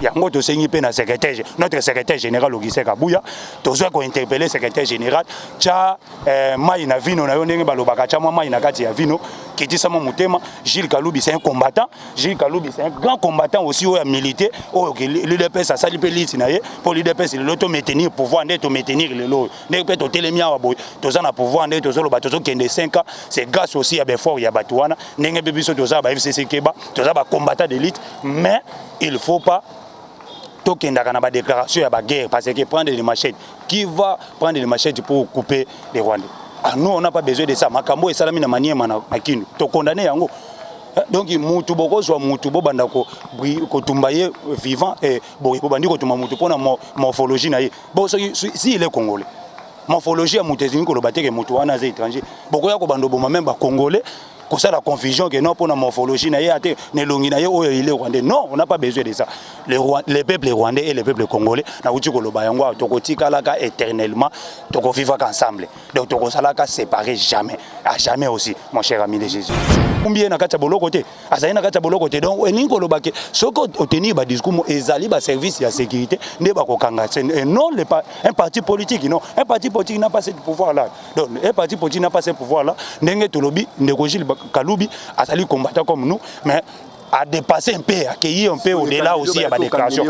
yango tosengi pe na secrétaire notre secrétaire général Augustin Kabuya tozo ko interpeller secrétaire général cha mai na vino na yo ndenge balobaka cha mai na kati ya vino kitisa mo mutema. Gilles Kaloubi c'est un combattant, Gilles Kaloubi c'est un grand combattant aussi au militaire au l'UDPS ça sali pe liti na ye pour l'UDPS le to maintenir pouvoir ndé to maintenir le lot ndé pe to telemia wa boy toza na pouvoir ndé tozo lo bato kende 5 ans c'est grâce aussi à Befort ya Batouana ndenge pe biso toza ba FCC Keba toza ba combattant d'élite mais il faut pas tokendaka na ba déclaration ya ba guerre parce que prendre les machettes qui va prendre les machettes pour couper les Rwandais. Ah, nous on n'a pas besoin de ça. Makambo et salami na maniema na kindu to condamner yango. Donc mutu boko so mutu bo banda ko tumbaye vivant et bo bandi ko tuma mutu pona morphologie na ye. Bon si il est congolais. Morphologie ya mutu ezini ko lobate ke mutu wana za étranger. Boko ya ko bando boma même ba congolais. Pour ça la confusion que non pour la morphologie na yate ne longi na yo il est rwandais. Non, on n'a pas besoin de ça. Les peuples rwandais et les peuples congolais na uti ko loba yango tokotika laka éternellement toko vivre ensemble. Donc toko salaka séparer jamais. À jamais aussi mon cher ami de Jésus. Combien na kata bolo côté azali na kata bolo côté donc eningi ko loba ke soko obtenir ba discours mo ezali ba service ya sécurité nde ba ko kanga non un parti politique non un parti politique n'a pas ce pouvoir là. Donc un parti politique n'a pas ce pouvoir là ndenge to lobi ndeko Gilles Kaloubi azali combattant comme nous mais a dépassé un peu, accueillir un peu au-delà aussi à la déclaration.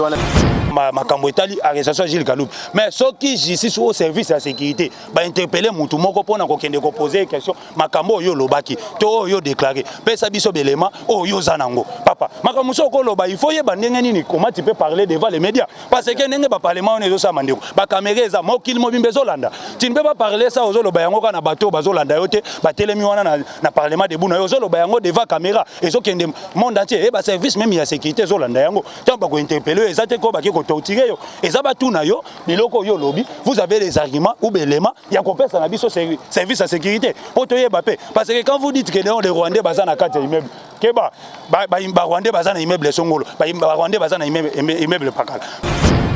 Makambo Etali, arrestation Gilles Kaloubi. Mais ceux qui ici au service de la sécurité, va interpeller Moutou Moko pour nous poser des questions. Makambo yo lobaki, to yo déclaré. Pesa biso belema, oh yo zanango. Papa, Makambo soko loba, il faut y bandenga comment tu peux parler devant les médias. Parce que n'engue pas parlement on est ça mandeko. Ba caméra za mokil mobimbe zolanda. Tu ne peux pas parler ça aux loba yango kana bateau bazolanda yote, ba telemi wana na parlement de buna yo loba yango devant caméra. Et so kende monde et ba service même ya sécurité zolanda yango tant ba ko interpeller ezate ko ba ki ko torturer yo ezaba tuna yo biloko yo lobi vous avez des arguments ou belema ya ko pesa na biso service à sécurité pour to yeba pe parce que quand vous dites que les Rwandais bazana kati immeuble keba ba Rwandais bazana immeuble songolo ba Rwandais bazana immeuble pakala.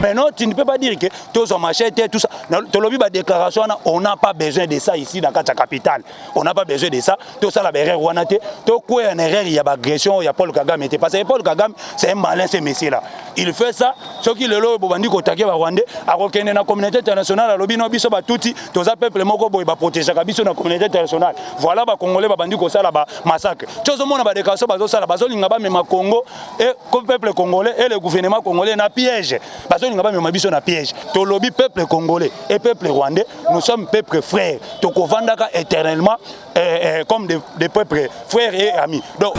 Mais non, tu ne peux pas dire que tous ont machette, tout ça. Tu lobby ba déclaration, on n'a pas besoin de ça ici dans la capitale. On n'a pas besoin de ça. Tout ça la berre Rwandais. Tout quoi en erreur, il y a agression, il y a Paul Kagame. Parce que Paul Kagame, c'est un malin ce monsieur là. Il fait ça. Ceux qui le lobby bandi ko taquer ba Rwandais, a reconnaître la communauté internationale, la lobby no biso ba touti, tous ça peuple moko boy ba protéger ka biso na communauté internationale. Voilà ba congolais ba bandi ko ça là ba massacre. Tous au monde ba déclaration ba ça là ba zolinga ba même Congo et comme peuple congolais et le gouvernement congolais na piège. Na piège. To lobby peuple congolais et peuple rwandais, nous sommes peuple frères. Toko vandaka éternellement comme des peuples frères et amis. Donc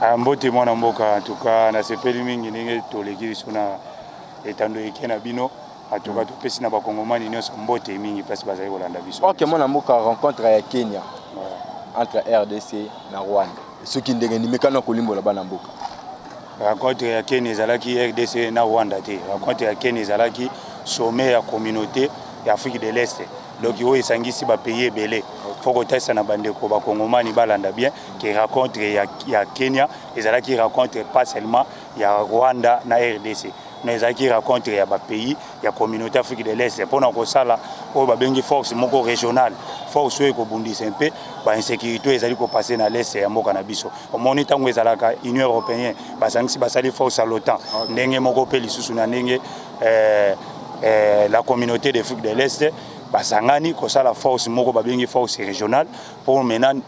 ambote mwana mboka en tout cas na sepeli mingi ninge toleki sona etando ekena bino en tout cas to pesi na ba kongomani nyonso mbote mingi parce que bazali kolanda biso. OK mwana mboka rencontre ya Kenya entre RDC na Rwanda. Ce qui ndenge nimekana kolimbola bana mboka. Rencontre ya Kenya ezalaki RDC na Rwanda te. Rencontre ya Kenya ezalaki sommet ya communauté ya Afrique de l'Est. Donc yo esangisi ba pays ebele. Faut que testa na bandeko ba kongomani balanda bien que rencontre ya Kenya ezalaki rencontre pas seulement ya Rwanda na RDC. Mais ezalaki rencontre ya ba pays ya communauté Afrique de l'Est pour na ko sala o ba bengi force moko régionale. Force ko bundisa un peu ba insécurité ezali ko passer na l'est ya mboka na biso. O moni tango ezalaka Union européenne basangisi basali force à l'OTAN. Ndenge moko pe lisusu na ndenge la communauté d'Afrique de l'Est basangani ko sala force moko ba bengi force régionale pour maintenant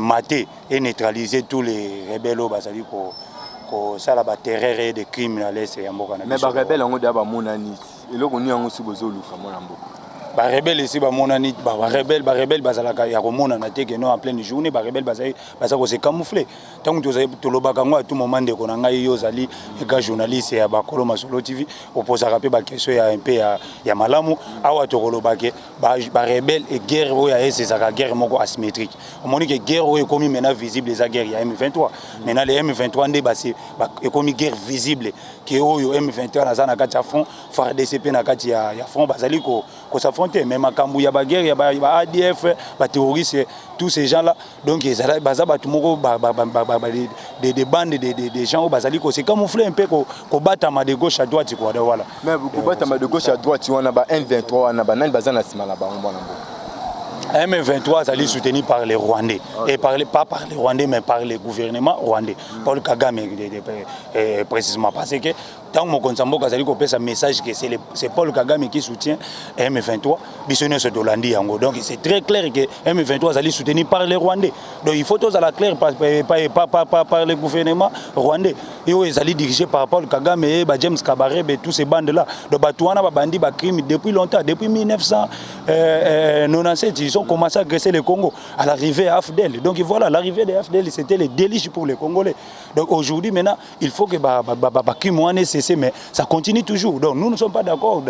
mater et neutraliser tous les rebelles basali ko sala ba terreur et des crimes na l'est ya mboka na biso. Mais ba rebelle ngo da ba monani eloko ni yango sibozoluka mona mboka. Ba rebelle ici ba monani ba rebelle bazalaka ya komona na teke no en pleine journée ba rebelle bazali ko se camoufler tant que to lobaka ngo à tout moment de konanga yo zali ga journaliste ya ba Koloma Solo TV opposa rapé ba question ya un peu ya malamu awa to kolobake ba rebelle et guerre o ya c'est ça guerre moko asymétrique on moni que guerre o ekomi maintenant visible les guerre ya M23 maintenant les M23 ndé ba c'est ekomi guerre visible que oyo M23 na zana kati ya front FARDC na kati ya front bazali ko mais makambu ya ba guerre ya ba ADF ba terroristes tous ces gens là donc ils baza ba tumoko des bandes des gens bazali ko c'est camoufler un peu ko batama de gauche à droite quoi voilà mais ko batama de gauche à droite wana ba N23 wana ba nani bazana sima la ba mbona mbo M23 allait soutenu par les Rwandais. Et pas par les Rwandais, mais par le gouvernement rwandais. Paul Kagame, précisément. Parce que tant que Konsambo a un message que c'est Paul Kagame qui soutient M23, Bissonne se Dolandi. Donc c'est très clair que M23 allait soutenu par les Rwandais. Donc il faut tous à la claire par le gouvernement rwandais. Et ils allaient dirigés par Paul Kagame et James Kabarebe et tous ces bandes-là. Donc Batouana Bandi crime depuis longtemps, depuis 1997, ils ont commencé à agresser le Congo à l'arrivée à AFDEL. Donc voilà, l'arrivée de AFDEL, c'était le délice pour les Congolais. Donc aujourd'hui, maintenant, il faut que Kimouane cesse, mais ça continue toujours. Donc nous ne sommes pas d'accord.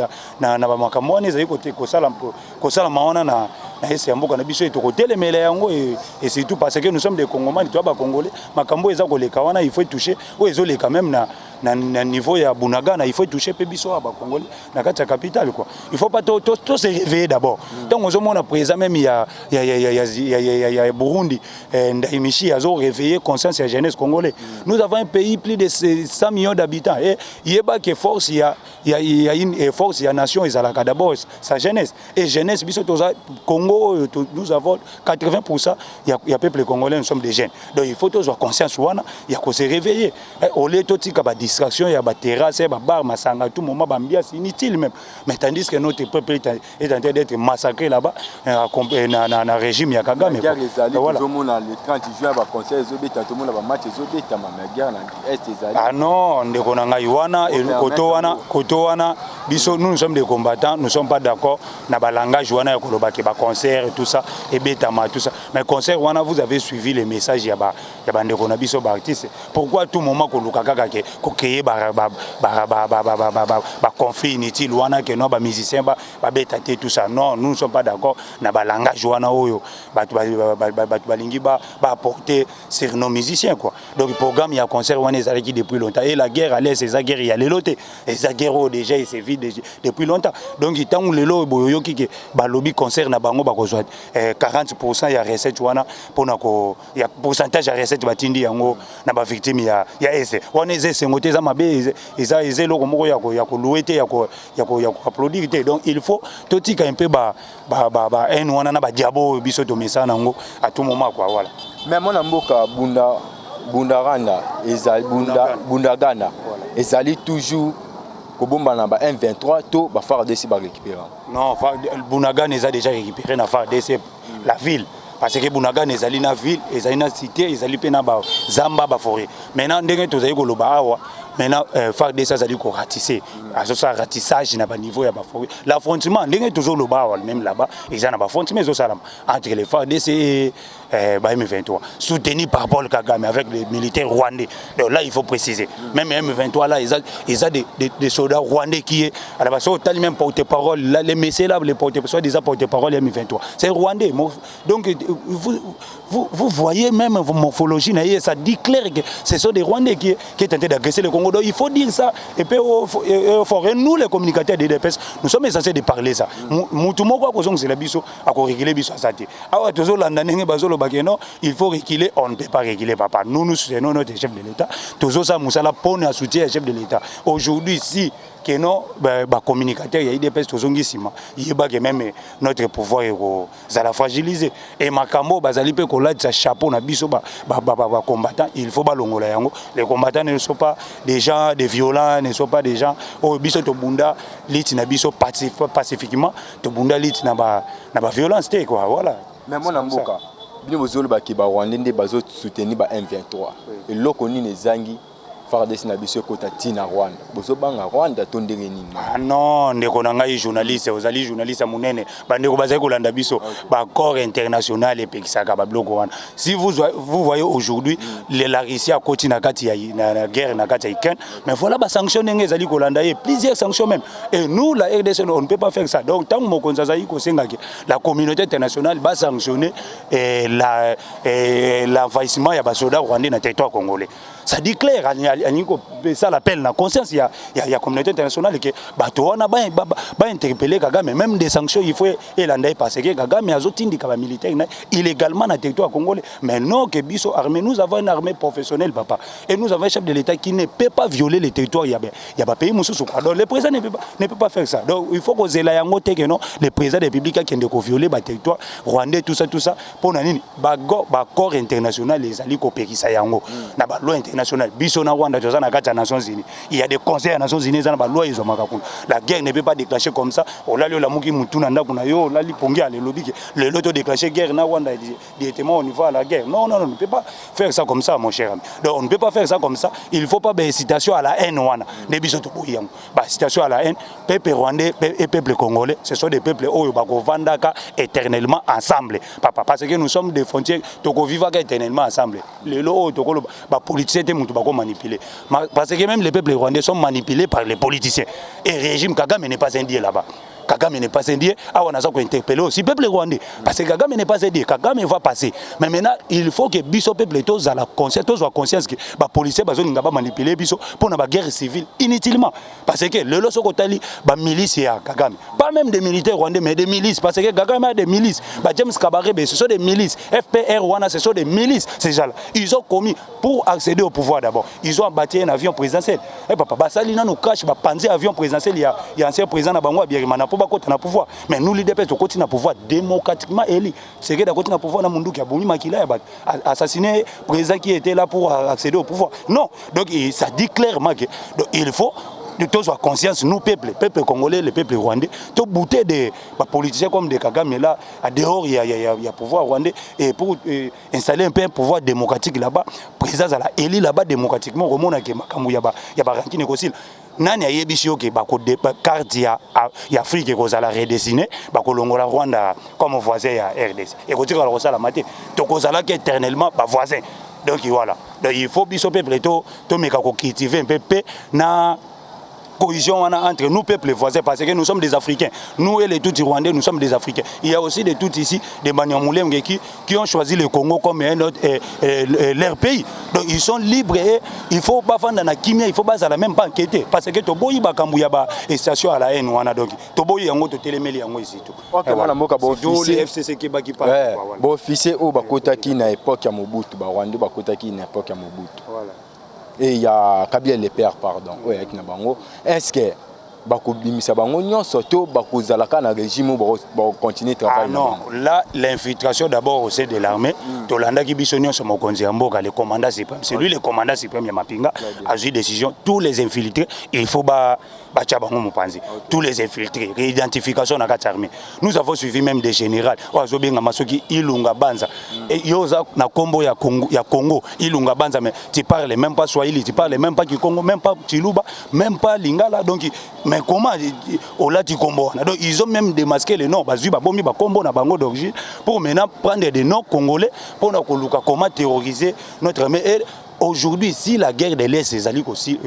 Et surtout parce que nous sommes des Congomans, tu vois, Congolais, Makambo ils ont les Kawana, il faut toucher, ou ils ont les quand même na niveau ya Bunagana, il faut toucher Pébiso à Congolais, na la capitale quoi. Il faut pas tout se réveiller d'abord. Donc nous sommes à présent même il y a Burundi, Ndaimichi, ils ont réveillé conscience et jeunesse congolais. Nous avons un pays plus de 100 millions d'habitants et il y a que force, il y a une force, il y a nation, ils ont d'abord sa jeunesse et jeunesse biso Congo. Nous avons 80%, il y a peuple congolais, nous sommes des jeunes. Donc il faut tous avoir conscience, il y a qu'à se réveiller. Au lieu de la distraction, il y a des terrasses, des bars, masanga, tout moment, c'est inutile même. Mais tandis que notre peuple est en train d'être massacré là-bas, dans le régime, il y a Kagame. Le 30 juin, le conseil, tout le monde a match, ah non, on est nous sommes des combattants, nous ne sommes pas d'accord dans le langage, concert et tout ça, et Betama, tout ça. Mais concert, vous avez suivi les messages, il y a des artistes. Pourquoi à tout moment qu'on créer conflit inutile, que non, musiciens, tout ça. Non, nous ne sommes pas d'accord dans le langage, apporter sur nos musiciens. Quoi. Donc le programme, il y a concert, qui depuis longtemps. Et la guerre, allez, c'est la guerre, il y a les lotés. Et la guerre, déjà, il s'est vide depuis longtemps. Donc il y a les lots, qui lobby concert na bango 40% ya recette wana pona ko ya pourcentage ya recette batindi yango na ba victime ya ese wana ese ngote za mabe eza loko moko ya ko louer ya ko applaudir te. Donc il faut totika un peu en wana na ba diabo biso to mesa nango à tout moment quoi voilà. Mais mon mboka Bundagana Bundagana ezali toujours Kobomba na ba M23 to ba FARDC ba récupérer. Non, Bunagana les a déjà récupéré na FARDC la ville parce que Bunagana ezali na ville, ezali na cité, ezali pe na ba zamba ba forêt. Maintenant ndenge tozali ko loba awa, maintenant FARDC ezali ko ratisser. Aso ça ratissage na ba niveau ya ba forêt. L'affrontement ndenge tozo loba awa même là-bas, ils en a ba affrontement ezo salam entre les FARDC et M23 soutenu par Paul Kagame avec les militaires rwandais. Donc là il faut préciser. Même M23 là ils ont des soldats rwandais qui est à la base au même porte-parole là les messieurs là les porte-parole déjà porte-parole M23. C'est rwandais. Donc vous voyez même vos morphologies ça dit clair que ce sont des Rwandais qui tentent d'agresser le Congo. Donc il faut dire ça et puis nous les communicateurs de DPS nous sommes censés de parler ça. Mutumoko ko c'est la biso à réguler biso ça. Ah tozo landane bazolo bakeno il faut réguler on ne peut pas réguler papa. Nous soutenons notre chef de l'État. Tozo ça musala pone à soutien chef de l'État. Aujourd'hui si que non communicateur il y a des pestes il y a même notre pouvoir ça la fragiliser et makambo bazali pe ko la chapeau na biso combattants il faut balongola yango les combattants ne sont pas des gens des violents ne sont pas des gens au biso to bunda lit na biso pacifiquement to bunda lit na ba violence quoi voilà. Mais mon amboka bino bozolo ba ki ba Rwanda bazo soutenir ba M23 et loko ni nezangi FARDC na biso kota tina Rwanda bozo banga Rwanda tondere nini. Ah non ndeko na ngai journaliste ozali journaliste munene bandeko bazali kolanda biso ba corps international et pekisaka ba bloko wana. Si vous voyez aujourd'hui la Russie a koti na kati ya na guerre na kati ya Ukraine mais voilà ba sanctions ndenge ezali kolanda plusieurs sanctions même et nous la RDC on ne peut pas faire ça. Donc tant mokonza azali ko senga que la communauté internationale va sanctionner l'envahissement ya ba soldats rwandais na territoire congolais. ça dit clair ça l'appelle la conscience il y a communauté internationale que bato wana ba interpeller Kagame même des sanctions il faut elandai parce que Kagame azotindi ka militaire illégalement na territoire congolais mais non que biso armée nous avons une armée professionnelle papa et nous avons un chef de l'État qui ne peut pas violer les territoires il y a pays mususu donc le président ne peut pas faire ça donc il faut que zela yango te que non le président de la République qui ne ko violer ba territoire rwandais tout ça pour nani ba corps international les ali ko pekisa yango na ba loi internationale biso na Rwanda toza na kati ya Nations Unies il y a des conseils à Nations Unies na ba loi izo makakuna la guerre ne peut pas déclencher comme ça olali la muki mutuna ndako na yo olali pongi ale lobiki le loto déclencher guerre na Rwanda directement au niveau à la guerre non on ne peut pas faire ça comme ça mon cher ami donc on ne peut pas faire ça comme ça il faut pas incitation à la haine wana de biso to boyang ba incitation à la haine peuple rwandais et peuple congolais ce sont des peuples oyo ba ko vandaka éternellement ensemble papa parce que nous sommes des frontières to ko vivaka éternellement ensemble le lo to ko ba politiciens te mutu ba ko manipuler parce que même les peuples rwandais sont manipulés par les politiciens et régime Kagame n'est pas indien là-bas. Kagame n'est pas indien, on a ça qu'on interpelle aussi le peuple rwandais parce que Kagame n'est pas indien, Kagame va passer. Mais maintenant, il faut que biso peuple tous à la conscience, tous à conscience que les policiers besoin de manipuler biso pour une guerre civile inutilement parce que le loso kotali ba milice ya Kagame, pas même des militaires rwandais mais des milices parce que Kagame a des milices, ba James Kabarebe ce sont des milices, FPR Rwanda ce sont des milices ces gens-là. Ils ont commis pour accéder au pouvoir d'abord. Ils ont bâti un avion présidentiel. Et papa Basalina nous cache ba panzer avion présidentiel il y a ancien président na bango Abiyarimana pour côté na pouvoir mais nous les DPS côté na pouvoir démocratiquement élu c'est que côté na pouvoir na mundu qui a boni makila assassiné président qui était là pour accéder au pouvoir non donc ça dit clairement que donc, il faut de tous avoir conscience nous peuple congolais le peuple rwandais tout bouter des politiciens comme des Kagame là à dehors il y a pouvoir rwandais et pour installer un peu un pouvoir démocratique là-bas président à la élu là-bas démocratiquement remona que makambu ya ba rankine kosil nani ayebishi yoke bako carte ya Afrique kozala redessiner bakolongola Rwanda comme voisin ya RDC et kotika la sala maté to kozala éternellement ba voisin donc voilà donc il faut biso peuple to meka ko cultiver un peu na cohésion entre nous peuples voisins parce que nous sommes des Africains nous et les Tutsis rwandais nous sommes des Africains il y a aussi des Tutsis ici des Banyamulenge qui ont choisi le Congo comme un autre leur pays donc ils sont libres et il faut pas vendre na kimia il faut pas la même pas enquêter parce que toboyi bakambu ya ba station à la haine wana donc toboyi yango to telemeli yango ici tout OK wana mboka ba officier FCC qui baki pas ba officier o bakotaki na époque ya Mobutu ba Rwanda bakotaki na époque ya Mobutu voilà. Et il y a Kabila le père pardon ouais avec na bango est-ce que bakobimisa bango nyonso to bakozalaka na régime ba continuer travail non là l'infiltration d'abord au sein de l'armée tolanda ki biso nyonso mokonzi mboka le commandant suprême c'est lui le commandant suprême ya Mapinga a eu décision tous les infiltrés il faut Bachabango Mupanzi, tous les infiltrés, réidentification dans la armée. Nous avons suivi même des généraux. Oazobenga Masoki, Ilunga Banza. Et Yoza na Kombo ya Congo, Ilunga Banza, mais tu parles même pas Swahili, tu parles même pas Kikongo, même pas Chiluba, même pas Lingala. Donc, mais comment Ola Tikombo? Donc, ils ont même démasqué les noms. Bazuba Bombi Bakombo na Bango d'origine pour maintenant prendre des noms congolais pour nous comment terroriser notre armée. Aujourd'hui, si la guerre de l'Est est allée aussi,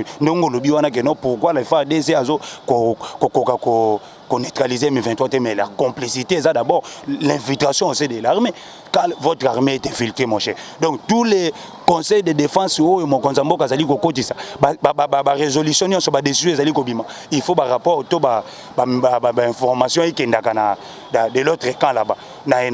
pourquoi les FARDC qu'on neutralisait M23, mais la complicité, ça d'abord, l'infiltration aussi de l'armée. Quand votre armée est infiltrée, mon cher. Donc, tous les conseils de défense, mon consambo, résolution, il faut un rapport, information de l'autre camp là-bas. Mais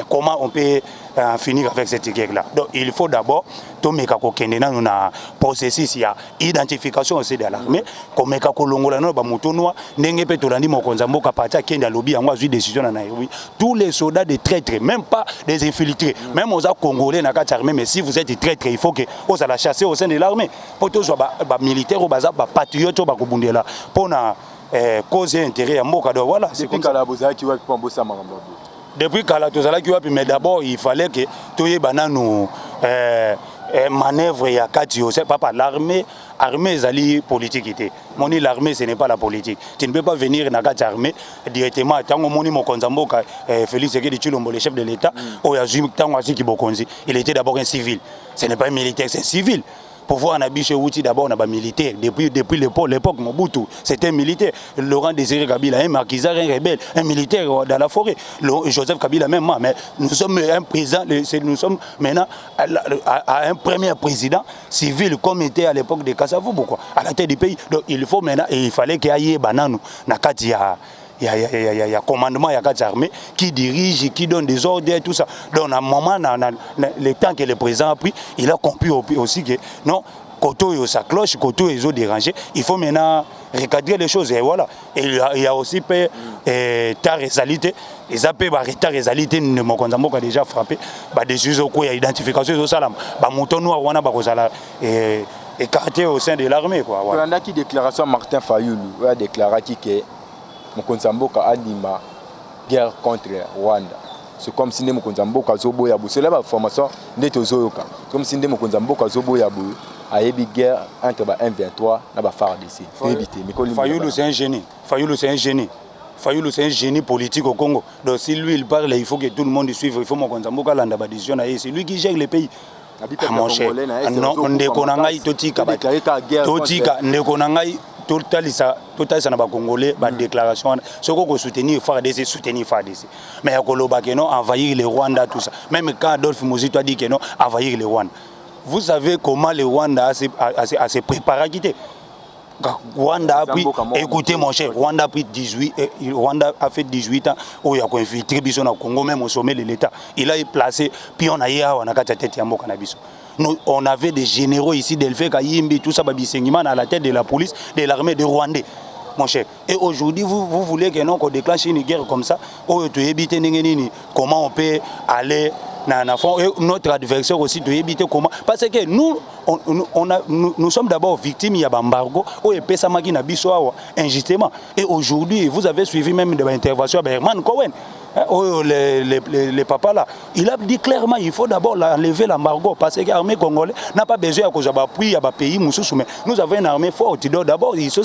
comment on peut en finir avec cette guerre-là? Donc, il faut d'abord, tout le monde a processus, il y a identification aussi de l'armée, comme tous les soldats de traîtres, même pas des infiltrés, même aux Congolais, mais si vous êtes traître, il faut que vous la chasser au sein de l'armée. Pour tous les militaires, les patriotes, pour cause et intérêt à Moka. Voilà, c'est comme ça. Depuis Kalatozala qui mais d'abord il fallait que tout y nous manœuvre et à c'est pas l'armée zali politique était moni l'armée ce n'est pas la politique tu ne peux pas venir na kati armée directement tango moni mokonzambo Félix Tshisekedi Tshilombo le chef de l'état o ya tango asi ki bokonzi il était d'abord un civil ce n'est pas un militaire c'est un civil pouvoir na biche outil d'abord na ba militaire depuis l'époque Mobutu, c'était un militaire. Laurent Désiré Kabila, un maquisard, un rebelle, un militaire dans la forêt. Joseph Kabila même moi, mais nous sommes un président, nous sommes maintenant à un premier président civil comme était à l'époque de Kasavubu quoi, à la tête du pays. Donc il faut maintenant et il fallait qu'il y ait banane na kati il y a commandement, il y a quatre armées qui dirigent, qui donnent des ordres et tout ça. Donc, à un moment, le temps que le président a pris, il a compris aussi que non, Koto sa cloche, Koto ils ont dérangé. Il faut maintenant recadrer les choses. Et voilà. Et il y a aussi ta réalité. Les appels ta réalité, mon Konzambo a déjà frappé. Des sujets où il y a identification au salam. Mouton noir, on a écarté au sein de l'armée. On a qui déclaration Martin Fayoulou a déclaré que Mokonzamboka a dit ma guerre contre Rwanda. C'est comme si Mokonzamboka Zobo Yabou. C'est la formation d'Etozoyoka. Comme si Mokonzamboka Zobo Yabou a eu guerre entre M23 et la FARDC. Fayoulou c'est un génie. Fayoulou c'est un génie. Fayoulou c'est un génie politique au Congo. Donc si lui il parle, il faut que tout le monde suive. Il faut Mokonzamboka landa ba décision. C'est lui qui gère le pays. Mon cher, non, on déconne Totika. Totika, on déconne total ça na ba congolais ba déclaration ce qu'on soutenir FARDC soutenir FARDC mais à Koloba que non envahir le Rwanda tout ça même quand Adolphe Muzito a dit que non envahir le Rwanda vous savez comment le Rwanda a se préparé à quitter. Rwanda a pris, écoutez mon cher, Rwanda a fait 18 ans où il a infiltré Biso na Congo même au sommet de l'État. Il a placé puis on a eu on a tête ya mboka na biso. Nous, on avait des généraux ici, Delphi Kayimbi, tout ça, Babisengimana à la tête de la police, de l'armée de Rwandais, mon cher. Et aujourd'hui, vous voulez que non, qu'on déclenche une guerre comme ça, comment on peut aller notre adversaire aussi de éviter comment. Parce que nous sommes d'abord victimes, il y a Bambargo, où il pèse Maki na biso injustement. Et aujourd'hui, vous avez suivi même de l'intervention de Herman Cohen. Les papas là, il a dit clairement il faut d'abord enlever l'embargo parce que l'armée congolaise n'a pas besoin de appui à pays mais nous avons une armée forte. D'abord il faut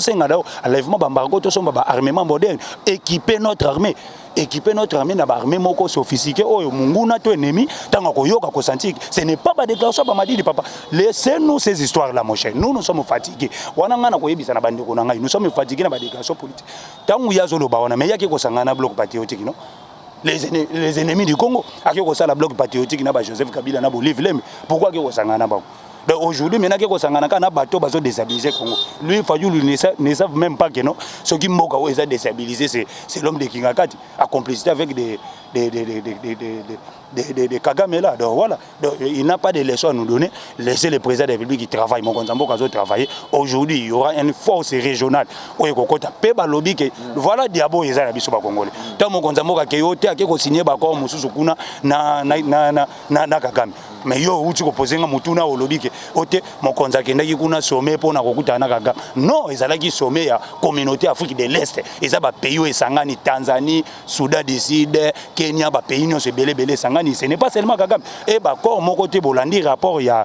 enlèvement d'embargo, tout ça armement moderne, équiper notre armée. Équiper notre armée dans l'armée moko sophistiquée. Oh, munguna to ennemi, tant qu'on yoka ko sentir. Ce n'est pas ma déclaration, ma dit papa. Laissez-nous ces histoires là, mon cher. Nous sommes fatigués. Wananga na ko yebisa na bande ko na ngai. Nous sommes fatigués na ba déclaration politique. Tant ya zolo ba wana mais yaki ko sangana bloc patriotique non. Les ennemis du Congo, à qui ça la bloc patriotique na ba Joseph Kabila na Bolivie. Pourquoi qui ko sangana ba? Aujourd'hui, maintenant que Sangana a bateau bateau déstabilisé Congo. Lui, Fayoulou ne savent même pas que non. Ce qui Moka est déstabilisé, c'est l'homme de Kingakati, à complicité avec des Kagame là. Donc voilà. Donc, il n'a pas de leçons à nous donner. Laissez le président de la République qui travaille. Mon Konzambo Kazo travailler. Aujourd'hui, il y aura une force régionale. Voilà Diabo et Zara Bisoba Congolais. Tant mon Konzambo Kayote a signé Bakor Moussou Kuna na Kagame. Mais yo uti ko poser nga mutuna olobi ke ote mokonza kendaki kuna sommet pona kokutana Kagame. Non, ezalaki sommet ya communauté Afrique de l'Est. Eza ba pays esangani Tanzanie, Soudan du Sud, Kenya ba pays nyonso belé sangani. Ce n'est pas seulement Kagame. Et ba corps mon côté bolandi rapport ya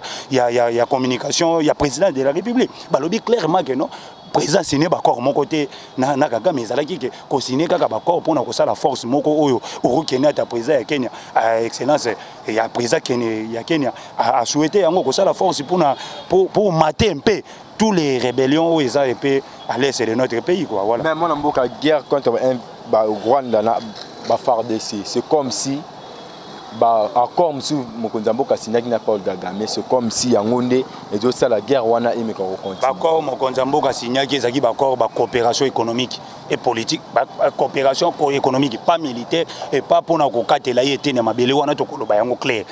communication, ya président de la République. Ba lobi clairement que non. Président signé bakor mon côté na Kagame ezalaki ke ko signé kaka bakor pona ko sala force moko oyo Uhuru Kenyatta président ya Kenya excellence ya président Kenya a souhaité yango ko sala force pour mater un peu tous les rébellions où ils ont été à l'est de notre pays quoi voilà. Mais mon mboka guerre contre Rwanda na ba FARDC c'est comme si accord monsieur Mokonzamboka signaki na Paul Kagame c'est comme si yangonde et ça la guerre wana imeka ko continue. Accord Mokonzamboka signaki ezaki accord coopération économique et politique, coopération économique pas militaire et pas pour na ko katela yete na mabele wana to koloba yango clair.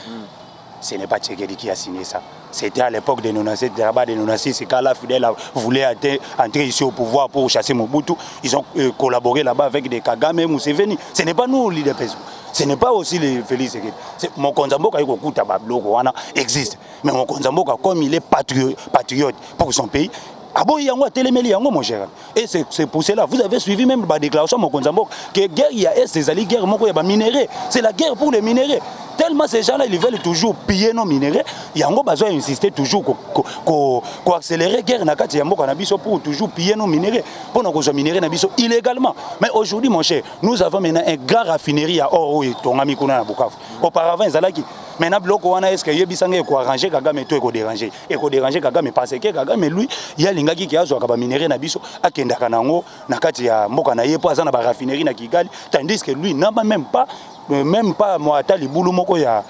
Ce n'est pas Tshisekedi qui a signé ça. C'était à l'époque de 97, de 96, c'est quand la Fidel voulait entrer ici au pouvoir pour chasser Mobutu. Ils ont collaboré là-bas avec des Kagame et Museveni. Ce n'est pas nous, leader PESO. Ce n'est pas aussi les Félix Tshisekedi. Mon Konzamboka existe. Mais mon Konzamboka, comme il est patriote pour son pays, mon cher. Et c'est pour cela, vous avez suivi même la déclaration de Mokonzamboka que guerre, il y a guerre, guerre, c'est la guerre pour les minéraux. tellement ces gens-là, ils veulent toujours piller nos minéraux. Il y a un besoin d'insister toujours pour accélérer la guerre pour toujours piller nos minéraux. Pour nous minéraux illégalement. Mais aujourd'hui, mon cher, nous avons maintenant un grand raffinerie à Oro et Tongami Kuna à Bukavu. Auparavant, ils allaient qui maintenant, bloc est-ce que Yebisanga est arrangé Kagame tout est dérangé. Et déranger Kagame parce que Kagame lui, il y a l'ingaki qui a joué à minéraux na biso à Kendakanango, Nakati ya Mokana Yepo, à la raffinerie na Kigali, tandis que lui n'a même pas moi ta libulu moko ya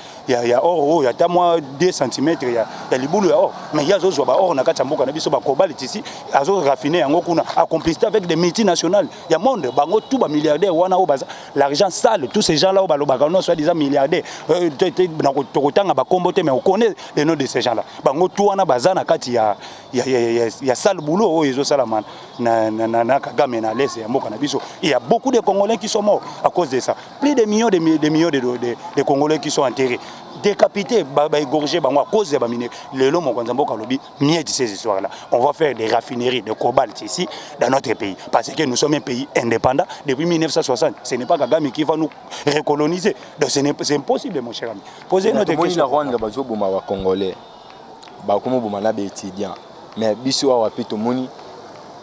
or ya ta moi 2 cm ya libulu ya or mais ya zo ba or na kati mboka na biso ba cobalt ici azo raffiner yango kuna a complicité avec des multinationales ya monde bango tout ba milliardaires wana o baza l'argent sale tous ces gens là au balobaka non soit disant milliardaires na tokotanga ba kombote mais on connaît les noms de ces gens là bango tout wana baza na kati ya sale boulot o ezo salama na Kagame na laisse ya mboka na biso il y a beaucoup de Congolais qui sont morts à cause de ça plus de millions de Congolais qui sont enterrés, décapités, égorgés, à cause des minéraux. Le long, ces histoires-là. On va faire des raffineries de cobalt ici, dans notre pays. Parce que nous sommes un pays indépendant depuis 1960. Ce n'est pas Kagame qui va nous recoloniser. Donc c'est impossible, mon cher ami. Posez notre question. Rwanda, Congolais, comme étudiants. Mais biso a wapito moni,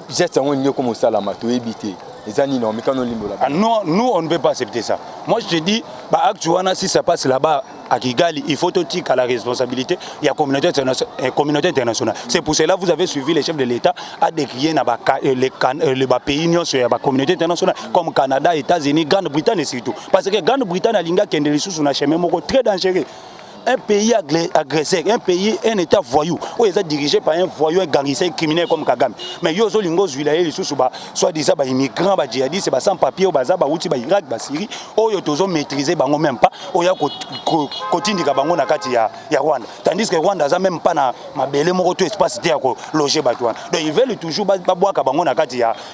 j'ai comme ça la mato éviter. Nous, on ne peut pas accepter ça. Moi, je te dis, actuellement, si ça passe là-bas à Kigali, il faut aussi qu'à la responsabilité, il y a la communauté internationale. C'est pour cela que vous avez suivi les chefs de l'État à décrier les pays sur la communauté internationale, comme Canada, États-Unis, Grande-Bretagne et surtout. Parce que Grande-Bretagne a des ressources sur un chemin très dangereux. Un pays agressé, un État voyou, où ils sont dirigés par un voyou, un gangster criminel comme Kagame. Mais ils ont les soit disant immigrants, djihadistes, sans papier, Irak, Syrie, où ils ont maîtrisé, même pas, où ils ont continué à Rwanda. Tandis que Rwanda n'a même pas de espace pour loger. Donc ils veulent toujours boire à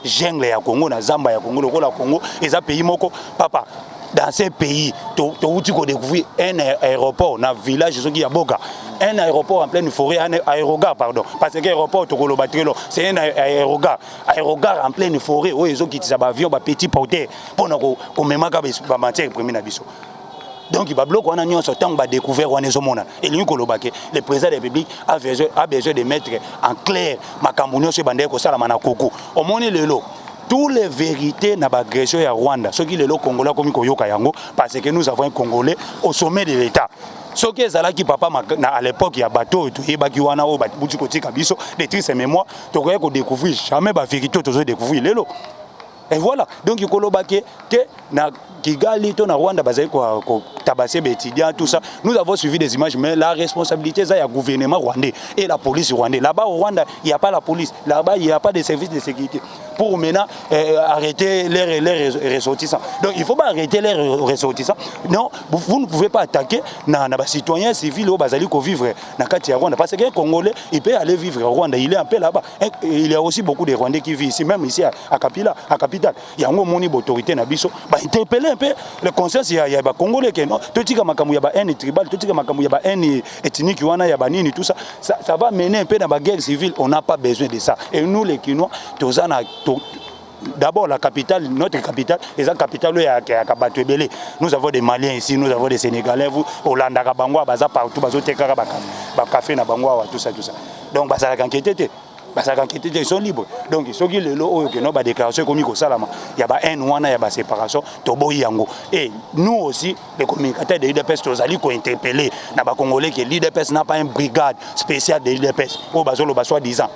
jungle à Congo, à Zamba, à Congo, le Congo, et ont pays moko, papa. Dans ces pays, tu as découvert un aéroport dans le village de Boga. Un aéroport en pleine forêt, un aérogare, pardon. Parce que l'aéroport, c'est un aérogare. Aérogare en pleine forêt, où ils ont quitté des avions, des petits porteurs, pour qu'on me mette des matières premières. Donc, il va bloquer ce temps de découvrir et le président de la République a besoin de mettre en clair ma camounio sur Bandeko Salamana Koko. Au monde le lot. Toutes les vérités dans l'agression à Rwanda, ceux qui sont Congolais comme Koyoka Yango, parce que nous avons un Congolais au sommet de l'État. Ceux qui sont qui papa à l'époque il y a bateau et tout, il y a Bakiwana ou Boutikoti Kabiso, des tristes mémoires, tu aurais découvrir jamais la vérité, tu aurais découvrir les lots. Et voilà, donc il y a Kigali, na Rwanda, tabasser les étudiants, tout ça. Nous avons suivi des images, mais la responsabilité, c'est le gouvernement rwandais et la police rwandaise. Là-bas au Rwanda, il n'y a pas la police. Là-bas, il n'y a pas de services de sécurité. Pour maintenant arrêter les ressortissants. Donc il ne faut pas arrêter les ressortissants. Non, vous ne pouvez pas attaquer les citoyens civils au Bazali qui vivent dans Rwanda. Parce qu'un Congolais, il peut aller vivre au Rwanda. Il est un peu là-bas. Il y a aussi beaucoup de Rwandais qui vivent ici, même ici à Kapila, à Capitale. Il y a un moment où l'autorité n'a pas interpellé un peu le conscience. Il y a des Congolais qui non. Tout ce qui est haine tribale, tout ce qui est haine ethnique, tout ça, ça va mener un peu dans la guerre civile. On n'a pas besoin de ça. Et nous, les Kinois, d'abord la capitale, notre capitale, et la capitale est à Kabatouébélé. Nous avons des Maliens ici, nous avons des Sénégalais, vous, Hollande, Bangwa, partout, café, tout ça. Donc, ça a inquiété. Parce qu'ils sont libres. Donc, ceux qui ont des déclarations comme il y a une séparation, et nous aussi, les communicateurs de l'IDPS, nous allons interpeller les Congolais que l'IDPS n'a pas une brigade spéciale de l'IDPS.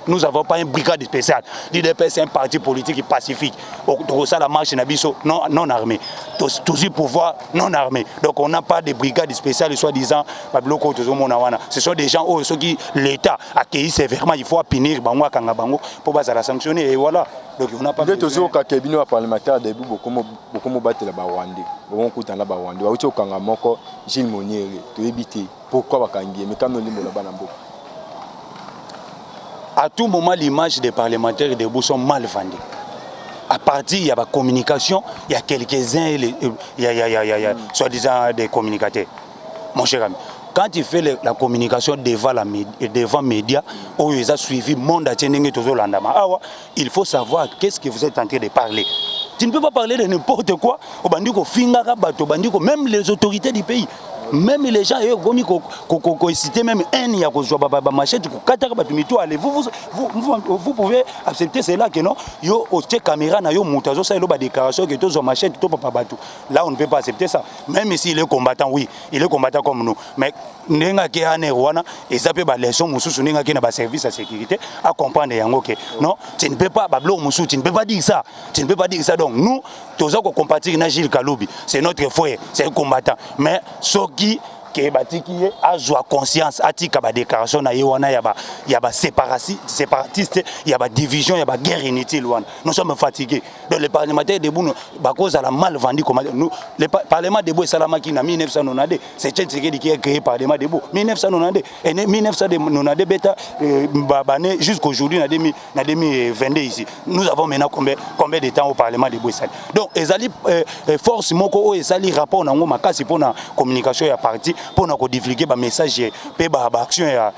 Nous n'avons pas une brigade spéciale. L'IDPS est un parti politique pacifique. La marche non armée. Toujours pouvoir non armé. Donc, on n'a pas de brigade spéciale, soi-disant, ce sont des gens qui l'État accueillit sévèrement. Il faut punir pour la sanctionner et voilà. Donc on n'a pas toujours quand cabinet parlementaire début beaucoup battre la Rwanda. On coûte la Rwanda. Au tout kanga moko Gilles Monier to éviter pourquoi bakangi mais quand on limbo la banambo. À tout moment l'image des parlementaires debout sont mal vendues. À partir il y a la communication, il y a quelques-uns il y a soi-disant des communicateurs. Mon cher ami, quand tu fais la communication devant les médias, où ils ont suivi le monde, il faut savoir qu'est-ce que vous êtes en train de parler. Tu ne peux pas parler de n'importe quoi, même les autorités du pays. même les gens eux komi ko citer même un ya ko joa ba machette ko kataka ba tumito allez vous pouvez accepter cela que non yo au caméra na yo mutazo ça lo ba déclaration que to zo machette to papa batu là on ne peut pas accepter ça même s'il est combattant oui il est combattant comme nous mais nenga ke ane wana et ça peut ba leçon mususu nenga ke na ba service à sécurité à comprendre yango que non tu ne peux pas bablo mususu tu ne peux pas dire ça tu ne peux pas dire ça donc nous toza ko compatir na Gilles Kaloubi c'est notre frère c'est un combattant mais soki ke batiki azwa conscience atika ba déclaration na yewana ya ba séparatiste ya ba division ya ba guerre inutile wana nous sommes fatigués donc les parlementaires de Bouno ba cause à la mal vendu comme nous le parlement de Bou Salamaki na 1992 c'est Tshisekedi qui a créé parlement de Bou 1992 et 1992 beta bané jusqu'aujourd'hui na 2022 ici nous avons maintenant combien de temps au parlement de Bou Sal donc ezali force moko o ezali rapport na ngo makasi pona communication ya parti pour nous divulguer ba message pe ba action ya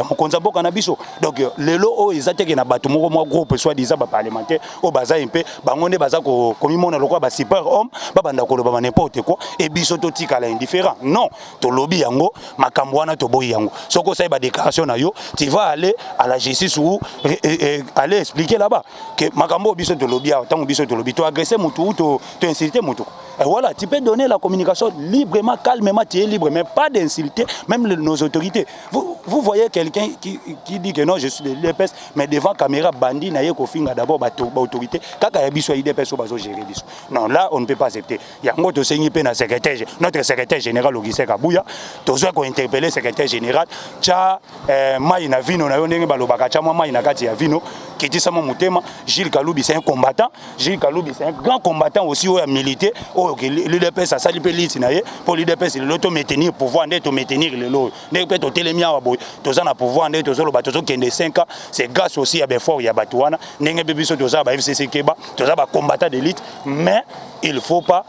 mokonza boka na biso donc le lo o ezateke na bato moko mo groupe soit disant ba parlementaire o baza un peu bangonde baza ko komimona lokwa ba super homme ba banda ko loba n'importe quoi et biso to tika la indifférent non to lobby yango makambo wana to boyi yango soko sai ba déclaration na yo tu vas aller à la justice ou aller expliquer là-bas que makambo biso to lobby tant biso to lobby to agresser mutu ou to insulter mutu et voilà tu peux donner la communication librement calmement tu es libre mais pas d'insulter même nos autorités vous voyez quelqu'un qui dit que non je suis de l'IDPS mais devant caméra bandit na yeko finga d'abord ba autorité kaka ya biso IDPS o bazo gérer biso non là on ne peut pas accepter yango to sengi pe na secrétaire notre secrétaire général Augustin Kabuya to zo ko interpeller secrétaire général cha mai na vino na yo ndenge balobaka cha mai na kati ya vino kiti sama mutema Gilles Kaloubi c'est un combattant Gilles Kaloubi c'est un grand combattant aussi au militaire au l'IDPS a sali pe liti na ye pour l'IDPS l'auto maintenir pouvoir ndé to maintenir le lot ndé pe to telemia wa boy to za na pouvoir ndé to zo lo bato zo kende 5 ans c'est grâce aussi à befort ya batouana ndenge be biso to za ba FCC Keba to za ba combattant d'élite mais il faut pas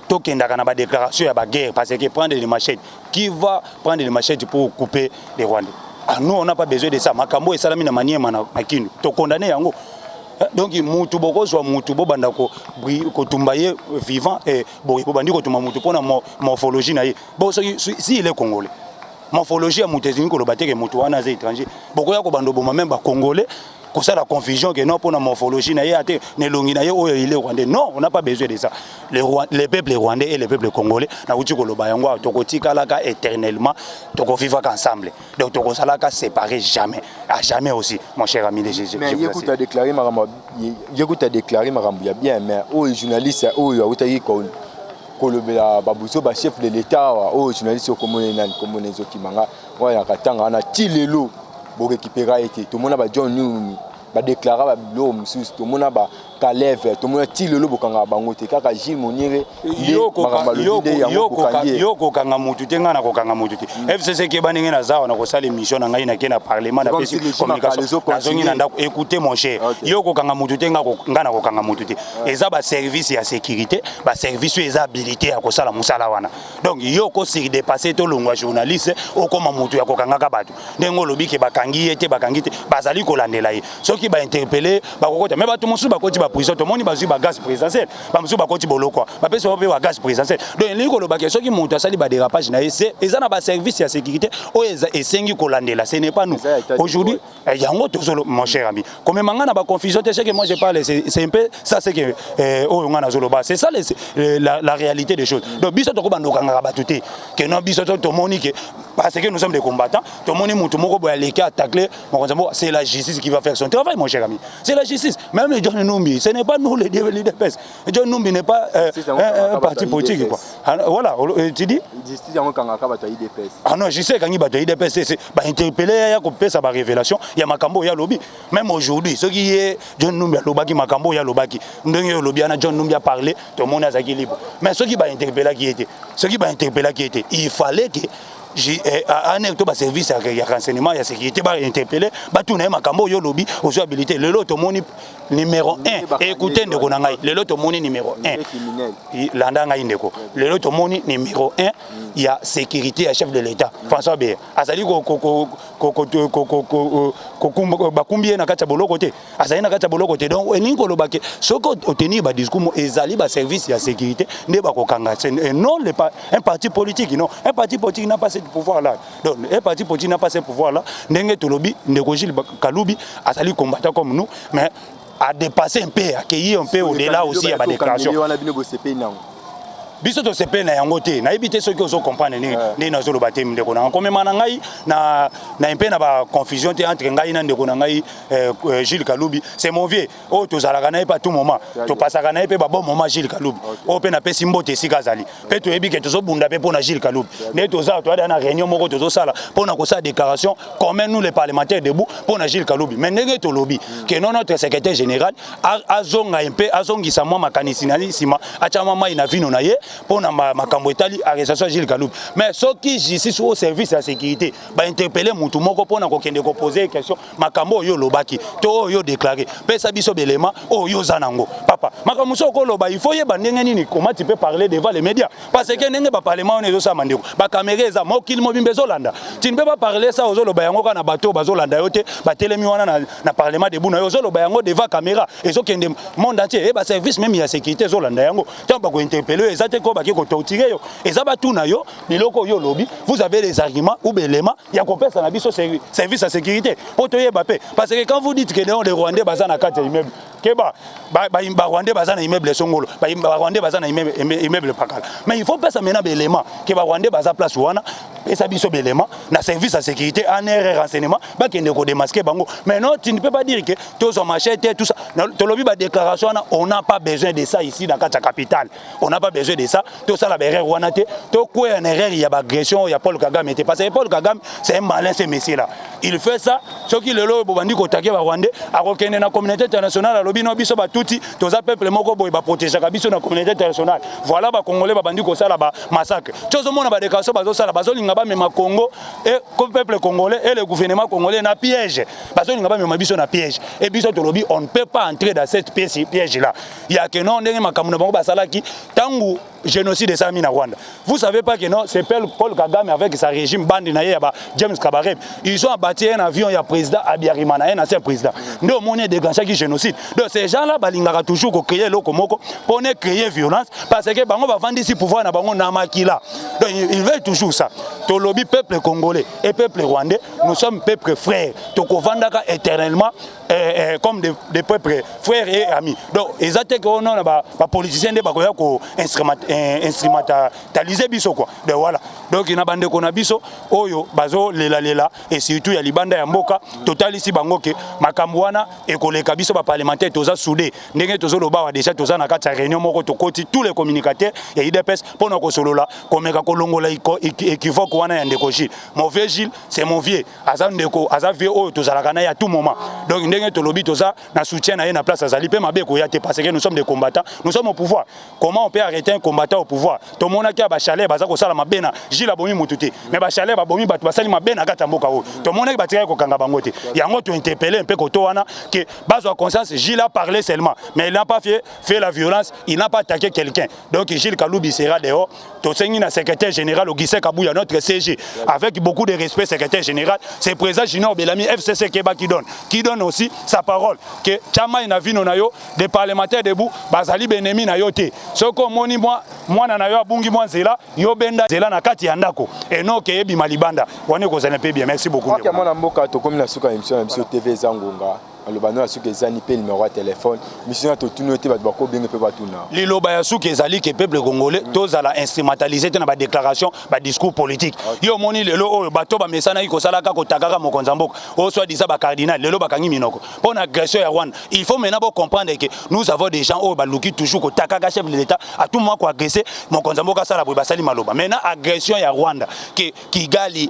tokendaka na ba déclaration ya ba guerre parce que prendre les machettes qui va prendre les machettes pour couper les Rwandais ah nous on n'a pas besoin de ça makambo et salami na maniema na kindu to condamner yango donc mutu boko zo mutu bo banda ko tumbaye vivant et bo bandi ko tuma mutu pona morphologie na ye bo si il est congolais morphologie ya mutu ezini ko lobateke mutu wana za étranger boko ya ko bando boma même ba congolais que ça la confusion que non pour la morphologie na yate ne longi na yo il est rwandais non on n'a pas besoin de ça les peuples rwandais et les peuples congolais na uti ko loba yango tokotika laka éternellement toko vivre ensemble donc toko salaka séparer jamais à jamais aussi mon cher ami de Jésus mais écoute a déclaré marambo ya bien mais au journaliste au utaki ko kolobela babuzo ba chef de l'état au journaliste comme les okimanga waya katanga na tilelo pour récupérer été tout le monde a John New ba déclarer ba bilo mususu tout le monde a Kalev tout le monde ti lelo bokanga bango te kaka Gilles Monire yo ko kanga mutu tenga na ko kanga mutu te FCC ke baninga na zawa na ko sala émission na ngai na ke na parlement na pesi communication na zongi na ndako écoutez mon cher yo ko kanga mutu tenga ko ngana ko kanga mutu te eza ba service ya sécurité ba service eza habilité ya ko sala musala wana donc yo ko si dépasser to longwa journaliste o koma mutu ya ko kanga ka bato ndengo lobi ke bakangi te bazali ko landela ye soki ba interpeller ba kokota mais bato musu ba koti ba prison to moni bazui ba gaz présidentiel ba musu ba koti boloko ba pesa ba gaz présidentiel donc liko loba ke soki mutu asali ba dérapage na ese eza na ba service ya sécurité o eza esengi ko landela ce n'est pas nous aujourd'hui yango tozolo mon cher ami comme mangana ba confusion te ce que moi je parle c'est un peu ça c'est que o ngana zoloba c'est ça la réalité des choses donc biso to ko bandoka ngaka batuté que non biso to moni que parce que nous sommes des combattants to moni mutu moko boya leka attaquer c'est la justice qui va faire son travail mon cher ami c'est la justice même John Numbi ce n'est pas nous les DPS John Numbi n'est pas un parti politique quoi voilà tu dis justice yango kanga ka bato IDPS ah non je sais kangi bato IDPS c'est ba interpeller ya ko pesa ba révélation ya makambo ya lobby même aujourd'hui ce qui est John Numbi lobaki makambo ya lobaki ndenge lobby na John Numbi a parlé tout le monde a zaki libre mais ce qui ba interpeller qui était il fallait que anecto ba service ya renseignement ya sécurité ba interpeller ba tout na makambo yo lobby aux habilités le lot moni numéro 1 écoutez ndeko na ngai le lot moni numéro 1 landa ngai ndeko le lot moni numéro 1 ya sécurité ya chef de l'état François Bé azali bakumbie na kati ya boloko te azali na kati ya boloko te donc elingi kolobake soko otenir ba discours ezali ba service ya sécurité nde bakokanga non un parti politique non un parti politique n'a pas ce pouvoir là donc un parti politique n'a pas ce pouvoir là ndenge tolobi ndeko Gilles Kaloubi azali combattant comme nous mais à dépasser un peu accueillir un peu au-delà aussi à ba déclaration biso to sepe na yango te na ebité ceux qui osent comprendre ni na zolo batem ndeko na komema na ngai na impé na ba confusion te entre ngai na ndeko na ngai Gilles Kaloubi c'est mon vieux o to zalaka na pas tout moment to pasaka na pe ba bon moment Gilles Kaloubi o pe na pe simbote sika zali pe to ebi ke to zo bunda pe pona Gilles Kaloubi ne to za to ada na réunion moko to zo sala pona ko sa déclaration comme nous les parlementaires debout pona Gilles Kaloubi mais ndenge to lobby que non notre secrétaire général azonga impé azongisa moi makanisi na sima achama mai na vino na ye pour makambo etali arrestation Gilles Kaloubi mais ceux qui justice au service de sécurité ba interpeller mutu moko pona ko kende ko poser question makambo yo lobaki to yo déclarer pesa biso belema o yo zanango papa makambo soko loba il faut yeba ndenge nini comment tu peux parler devant les médias parce que ndenge ba parlement on ezo sa mandeko ba caméra eza mokili mobimbe zolanda tu ne peux pas parler ça aux loba yango kana bato bazolanda yote ba telemi wana na parlement debout na yo zoloba yango devant caméra ezo kende monde entier et ba service même ya sécurité zolanda yango tant ba ko interpeller ezate ko ba ki ko torturer yo ezaba tout na yo biloko yo lobby vous avez des arguments ou belema ya ko pesa na biso service à sécurité pour to yeba pe parce que quand vous dites que les Rwandais baza na kati immeuble keba ba Rwandais baza na immeuble Songolo ba Rwandais baza na immeuble Pakala mais il faut pesa maintenant belema que ba Rwandais baza place wana pesa biso belema na service à sécurité en erreur renseignement ba kende ko démasquer bango mais non tu ne peux pas dire que tous on machette tout ça to lobby ba déclaration on n'a pas besoin de ça ici dans la capitale on n'a pas besoin de ça tout ça la berre wana te to quoi en erreur il y a agression il y a Paul Kagame parce que Paul Kagame c'est un malin ce monsieur là il fait ça ceux qui le lobo bandi ko taquer ba Rwandais a rekene na communauté internationale lobby no biso ba touti to za peuple moko boy ba protéger ka biso na communauté internationale voilà ba congolais ba bandi ko sala ba massacre tous mona ba déclaration bazo sala bazo linga ba mema Congo et comme peuple congolais et le gouvernement congolais na piège bazo linga ba mema biso na piège et biso to lobby on ne peut pas entrer dans cette piège là il y a que non ndenge makamuna bango ba sala ki tangu génocide de Sami na Rwanda. Vous savez pas que non, c'est Paul Kagame avec sa régime bandi na yeba James Kabarebe. Ils ont abattu un avion, il y a président Abiyarimana, un ancien président. Nous on est déclenché qui génocide. Donc ces gens-là balingara toujours ko créer lokomoko pour ne créer violence parce que bango va vendre ici pouvoir na bango na makila. Donc ils veulent toujours ça. To lobby peuple congolais et peuple rwandais, nous sommes peuple frères. To ko vandaka éternellement comme des peuples frères et amis. Donc ils attaquent on a ba politiciens de bakoya ko instrumentaliser biso quoi. Donc voilà. Donc ina bande ko na biso oyo bazo lela et surtout ya libanda ya mboka total ici bango ke makambo wana ekoleka biso ba parlementaire toza soudé ndenge tozo loba wa déjà toza na kati ya réunion moko tokoti tous les communicateurs ya IDPS pona ko solola komeka kolongola équivoque wana ya ndeko Gilles. Mon vieux Gilles c'est mon vieux aza ndeko aza vieux oyo tozalaka na ya tout moment. Donc ndenge to lobi toza na soutien na na place azali pe mabe ko ya te parce que nous sommes des combattants, nous sommes au pouvoir. Comment on peut arrêter un combattant au pouvoir? To mona ki ba chalet baza ko sala mabena Gilles abomi mututé mais ba chalet ba bomi batu basali mabena kata mboka o. To mona ki ba tiré ko kanga bango te. Yango to interpeller un peu ko to wana que bazo conscience Gilles a parlé seulement mais il n'a pas fait la violence, il n'a pas attaqué quelqu'un. Donc Gilles Kaloubi sera dehors. To sengi na secrétaire général Augustin Kabouya notre CG avec beaucoup de respect secrétaire général, c'est président Junior Belami FCC Keba qui donne aussi sa parole que chama ina vino na yo des parlementaires debout bazali benemi na yo te soko moni mwana na yo abungi mwa nzela yo benda nzela na kati ya ndako et non ke yebi malibanda wane ko zana pe bien merci beaucoup ok mwana mboka to comme na suka émission na biso TV Zangonga alobano asuka ezani pe numéro de téléphone mission to tunote ba ko benga pe ba tuna liloba ya suka ezali ke peuple congolais tozala instrumentaliser na ba déclaration ba discours politique yo moni lelo oyo bato ba mesana iko sala ka ko takaka mokonza mboka o soit disa ba cardinal lelo ba kangi minoko pour agression ya Rwanda il faut maintenant comprendre que nous avons des gens au baluki toujours ko takaka chef de l'état à tout moment ko agresser mokonza mboka sala bo basali maloba maintenant agression ya Rwanda que Kigali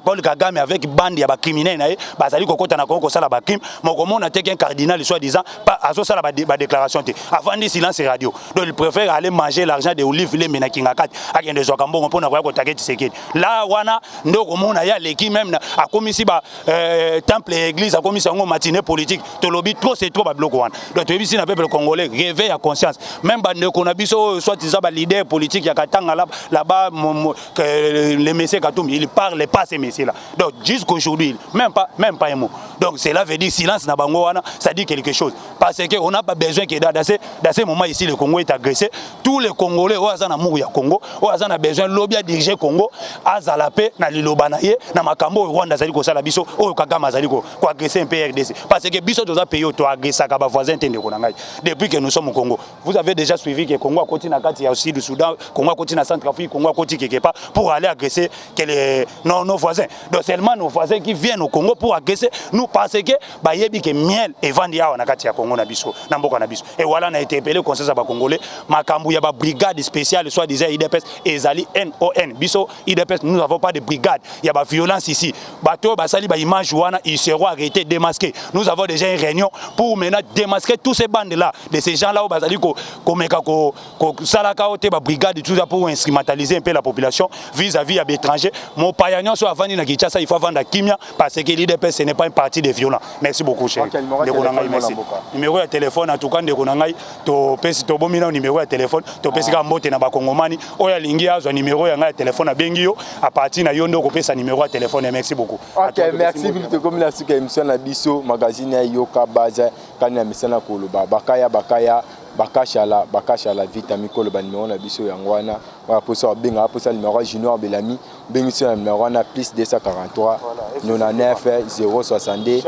Paul Kagame avec bande ya ba criminels na bazali ko kota na ko sala ba crime moko comment on a qu'un cardinal soit disant pas à ça la déclaration avant de silence radio. Donc il préfère aller manger l'argent de Olive les menakingakat à qui des okambo pour n'avoir qu'à t'inquiéter. Là wana ndo comment on a ya l'équipe même a commis si temple et église a commis en matinée politique. To lobby trop c'est trop bloqué wana. Donc tu es ici na peuple congolais réveille à conscience. Même bande qu'on a biso soit disant leader politique ya katanga là-bas les messieurs Katoum il parle pas ces messieurs là. Donc jusqu'aujourd'hui même pas un mot. Donc cela veut dire silence na bango wana ça dit quelque chose parce que on n'a pas besoin que dans ces moments ici le Congo est agressé tous les Congolais au azana mouru ya Congo au azana besoin lobby à diriger Congo azala paix na liloba na ye na makambo Rwanda zali ko sala biso o Kagame zali ko agresser un PRDC parce que biso doza pays to agresser ka ba voisin tende ko ngai depuis que nous sommes au Congo vous avez déjà suivi que Congo a continué na kati ya aussi du Soudan Congo a continué na Centrafrique Congo a continué quelque part pour aller agresser nos voisins donc seulement nos voisins qui viennent au Congo pour agresser nous parce que ba yebi que miel et vandi ya na kati ya Congo na biso na mboka na biso et voilà na été appelé conseil ba congolais makambu ya ba brigade spéciale soit disait IDPS ezali NON biso IDPS nous n'avons pas de brigade il y a ba violence ici bato ba sali ba image wana ils seront arrêtés démasqués nous avons déjà une réunion pour maintenant démasquer tous ces bandes là de ces gens là où bazali ko meka ko salaka ote ba brigade tout ça pour instrumentaliser un peu la population vis-à-vis à l'étranger mon payanyo soit vandi na Kinshasa il faut vendre Kimia parce que l'IDPS ce n'est pas une partie des violents merci beaucoup cher numéro de téléphone en tout cas ndeko nangai to pesi to bomina numéro de téléphone to pesi ka mbote na bakongomani oya lingi azwa numéro ya ngai téléphone na bengi yo à partir na yo ndoko pesa numéro de téléphone merci beaucoup OK merci beaucoup comme la suka émission na biso magazine ya yoka baza kana misana koloba bakashala vitamine koloba numéro na biso yangwana wa posa benga posa numéro junior Belami bengi sur numéro na plus 243 99 062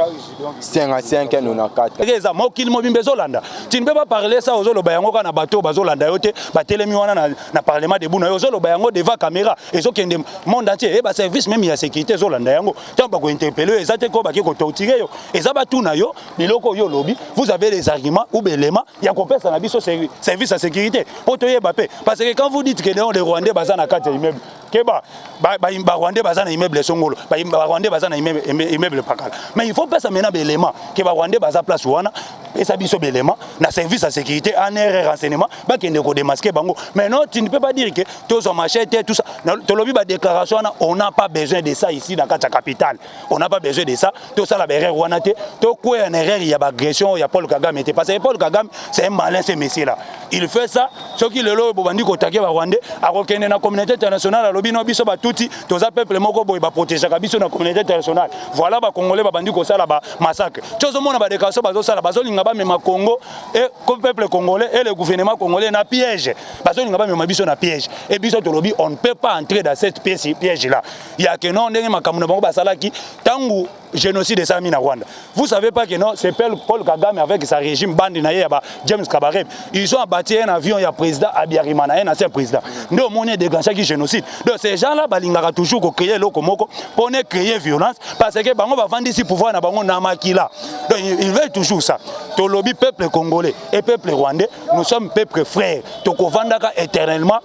55 94 Reza mokili mobimbe zolanda tu ne peux pas parler ça aux oloba yango kana bato bazolanda yote batelemi wana na parlement de buna yo zoloba yango devant caméra et zo kende monde entier et ba service même ya sécurité zolanda yango tant ba ko interpeller ezate ko ba ki ko torturer yo ezaba tuna yo biloko yo lobby vous avez des arguments ou belema ya ko pesa na biso service à sécurité pour toyer bapé parce que quand vous dites que les Rwandais bazana kati immeuble keba ba Rwandais bazana immeuble songolo ba Rwandais bazana immeuble pakala mais il faut pas ça maintenant belema que ba Rwandais baza place wana et ça biso belema na service à sécurité en erreur renseignement ba kende ko démasquer bango mais non tu ne peux pas dire que tous on machette tout ça to lobby ba déclaration on n'a pas besoin de ça ici dans la capitale on n'a pas besoin de ça tout ça la erreur wana te to quoi en erreur il y a agression il y a Paul Kagame était parce que Paul Kagame c'est un malin ce monsieur là il fait ça ce qui le lo bandi ko taquer ba Rwandais a rekene na communauté internationale lobby no biso ba tuti to za peuple moko boy ba protéger ka biso na communauté internationale voilà ba congolais ba bandi ko sala ba massacre tous mona ba déclaration ba zo sala ba zo linga ba mema Congo et comme peuple congolais et le gouvernement congolais na piège ba zo linga ba mema biso na piège et biso to lobby on ne peut pas entrer dans cette piège là il y a que non ndenge makamuna bango ba sala ki tangu génocide ça mis na Rwanda vous savez pas que non c'est Paul Kagame avec sa régime bandi na ya ba James Kabarebe ils ont abattu un avion il y a président Abiyarimana un ancien président ndio moni déclenché qui génocide donc ces gens là balingaka toujours ko créer loko moko pour ne créer violence parce que bango ba vandi si pouvoir na bango na makila donc ils veulent toujours ça to lobby peuple congolais et peuple rwandais nous sommes peuple frères to ko vandaka éternellement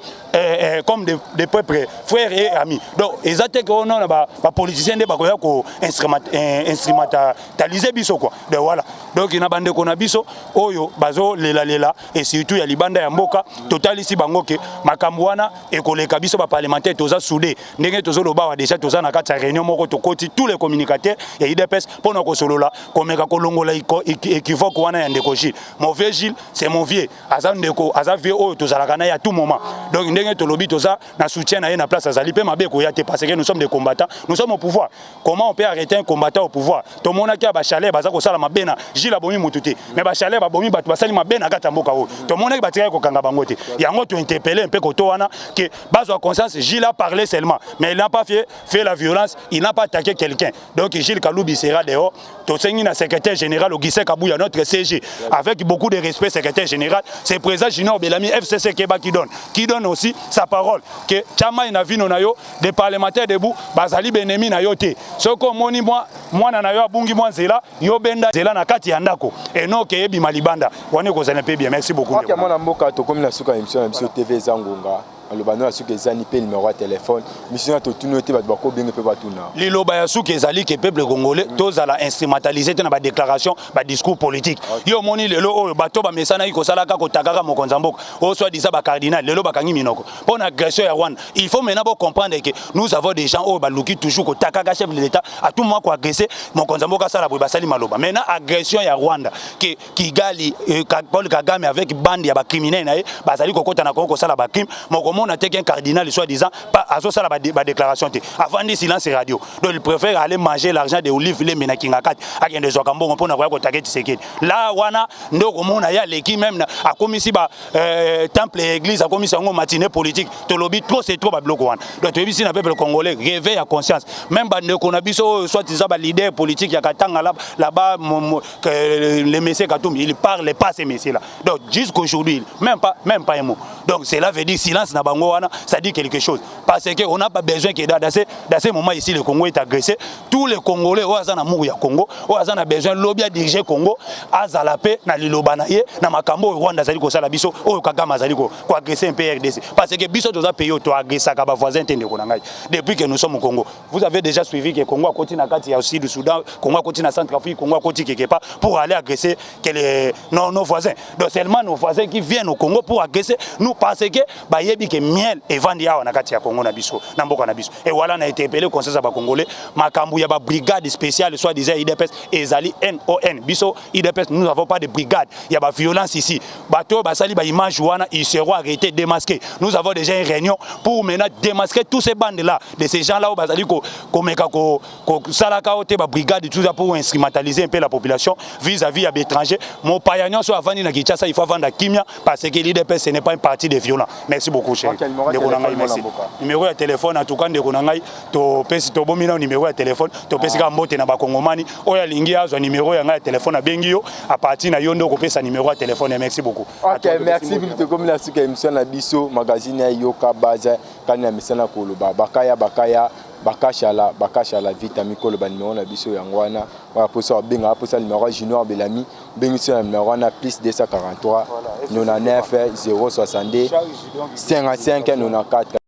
comme des peuples frères et amis donc exactement que on a ba politiciens de ba ko instrumentaliser biso quoi donc voilà donc ina bande ko na biso oyo bazo lela et surtout ya libanda ya mboka total ici bango ke makambo wana e koleka biso ba parlementaire toza soudé ndenge tozo loba wa déjà toza na kati réunion moko to koti tous les communicateurs ya IDPS pona ko solola komeka kolongola équivoque wana ya ndeko Gilles mauvais Gilles c'est mon vieux aza ndeko aza vieux oyo tozala kana ya tout moment donc ndenge to lobi toza na soutien na na place azali pe mabe ko ya te parce que nous sommes des combattants nous sommes au pouvoir comment on peut arrêter un combattant au pouvoir to mona ki ba chalet baza ko sala mabena Gilles abomi mututé mais ba chalet ba bomi batu basali mabena kata mboka o to mona ki batira ko kanga bango te yango to interpeller un peu koto wana que bazo conscience Gilles a parlé seulement mais il n'a pas fait la violence il n'a pas attaqué quelqu'un donc Gilles Kaloubi sera dehors to sengi na secrétaire général Augustin Kabouya notre CG avec beaucoup de respect secrétaire général c'est président Junior Belami FCC Keba qui donne aussi sa parole que chama ina vino na yo des parlementaires debout bazali benemi na yo te soko moni mwana na yo abungi mwa nzela yo benda nzela na kati ya ndako et non ke yebi malibanda wane ko zana pe bien merci beaucoup OK mwana mboka to comme na suka émission na biso TV Zangonga alobano asuki ezani pe numéro ya téléphone mission to tuno te bato bako benga pe batuna liloba ya suki ezali ke peuple congolais tozala instrumentaliser te na ba déclaration ba discours politique yo moni lelo oyo bato ba mesana iko sala ka kotakaka mokonza mboka o soit disa ba cardinal lelo bakangi minoko pour na agression ya Rwanda il faut maintenant comprendre que nous avons des gens oyo baluki toujours kotakaka chef de l'état à tout moment ko agresser mokonza mboka sala bo basali maloba maintenant agression ya Rwanda que Kigali Paul Kagame avec bande ya ba criminels na bazali kokota na ko sala ba crime mokomona te qu'un cardinal soit disant pas azo sala ba déclaration te avant dit silence radio donc il préfère aller manger l'argent de olive les menakinga kat akende zoka mbongo pona ko taketi sekedi là wana ndoko mona ya leki même a komisi ba temple et église a komisi ngo matinée politique to lobby trop c'est trop ba bloko wana donc to bisi na peuple congolais réveil à conscience même ba ndeko na biso soit disant ba leader politique ya katanga là-bas les messieurs Katumbi il parle pas ces messieurs là donc jusqu'aujourd'hui même pas un mot donc cela veut dire silence na bango wana ça dit quelque chose parce que on n'a pas besoin que dans ces moments ici le Congo est agressé tous les Congolais oza na muru ya Congo oza na besoin lobby à diriger Congo azala pe na liloba na ye na makambo Rwanda zali ko sala biso oyo Kagame zali ko agresser un PRDC parce que biso toza pays to agresser ka ba voisin tende ko ngai depuis que nous sommes au Congo vous avez déjà suivi que Congo a continué na kati ya aussi du Soudan Congo a continué na Centrafrique Congo a continué quelque part pour aller agresser nos voisins donc seulement nos voisins qui viennent au Congo pour agresser nous parce que ba yebi que miel et vandi ya na kati ya Congo na biso na mboka na biso et voilà na été appelé conseil ba congolais makambu ya ba brigade spéciale soit disait IDPS ezali NON biso IDPS nous n'avons pas de brigade il y a ba violence ici bato basali ba image wana ils seront arrêtés démasqués nous avons déjà une réunion pour maintenant démasquer tous ces bandes là de ces gens là où basali ko meka ko salaka ote ba brigade tout ça pour instrumentaliser un peu la population vis-à-vis à l'étranger mon payanyo soit vandi na Kinshasa il faut vendre Kimia parce que l'IDPS ce n'est pas une partie des violents merci beaucoup cher numéro de téléphone en tout cas ndeko nangai to pesi to bomina numéro de téléphone to pesi ka mbote na bakongomani oya lingi azwa numéro ya ngai téléphone abengi yo à partir na yo ndoko pesa numéro de téléphone merci beaucoup OK merci beaucoup comme la suka émission na biso magazine ya yoka baza kana misana koloba bakashala vita mikolo ba numéro na biso yangwana wa posa benga posa numéro junior Belami bengi sur numéro wana plus 243 99 062 55 94